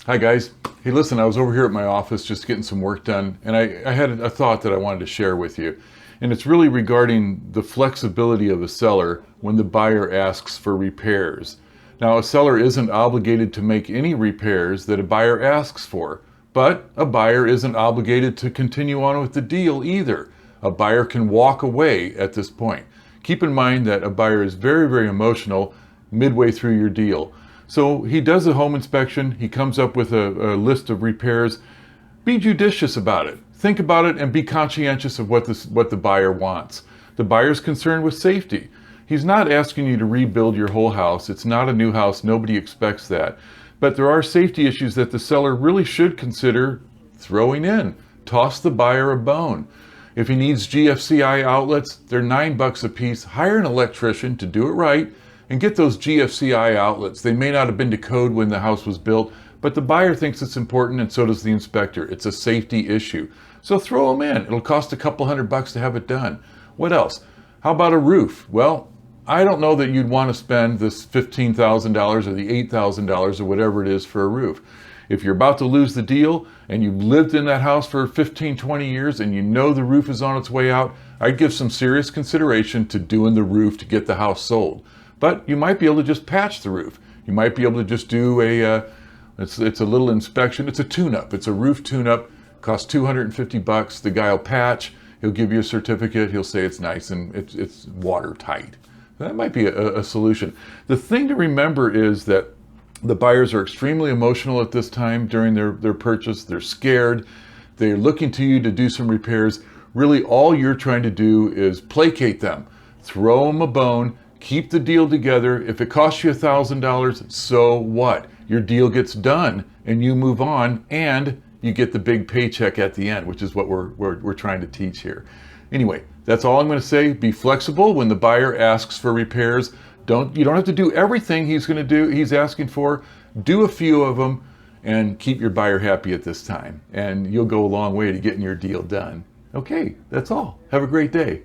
Hi guys. Hey listen, I was over here at my office just getting some work done, and I had a thought that I wanted to share with you. And it's really regarding the flexibility of a seller when the buyer asks for repairs. Now, a seller isn't obligated to make any repairs that a buyer asks for, but a buyer isn't obligated to continue on with the deal either. A buyer can walk away at this point. Keep in mind that a buyer is very, very emotional midway through your deal. So he does a home inspection, he comes up with a list of repairs. Be judicious about it. Think about it and be conscientious of what the buyer wants. The buyer's concerned with safety. He's not asking you to rebuild your whole house. It's not a new house. Nobody expects that. But there are safety issues that the seller really should consider throwing in. Toss the buyer a bone. If he needs GFCI outlets, they're $9 a piece. Hire an electrician to do it right and get those GFCI outlets. They may not have been to code when the house was built, but the buyer thinks it's important and so does the inspector. It's a safety issue. So throw them in. It'll cost a couple $100 to have it done. What else? How about a roof? Well, I don't know that you'd want to spend this $15,000 or the $8,000 or whatever it is for a roof. If you're about to lose the deal and you've lived in that house for 15, 20 years and you know the roof is on its way out, I'd give some serious consideration to doing the roof to get the house sold. But you might be able to just patch the roof. You might be able to just do it's a little inspection. It's a tune-up. It's a roof tune-up. Costs $250. The guy will patch. He'll give you a certificate. He'll say it's nice and it's watertight. That might be a solution. The thing to remember is that the buyers are extremely emotional at this time during their purchase. They're scared. They're looking to you to do some repairs. Really, all you're trying to do is placate them. Throw them a bone. Keep the deal together. If it costs you $1,000, so what? Your deal gets done and you move on and you get the big paycheck at the end, which is what we're trying to teach here. Anyway, that's all I'm going to say. Be flexible when the buyer asks for repairs. You don't have to do everything he's asking for. Do a few of them and keep your buyer happy at this time. And you'll go a long way to getting your deal done. Okay, that's all. Have a great day.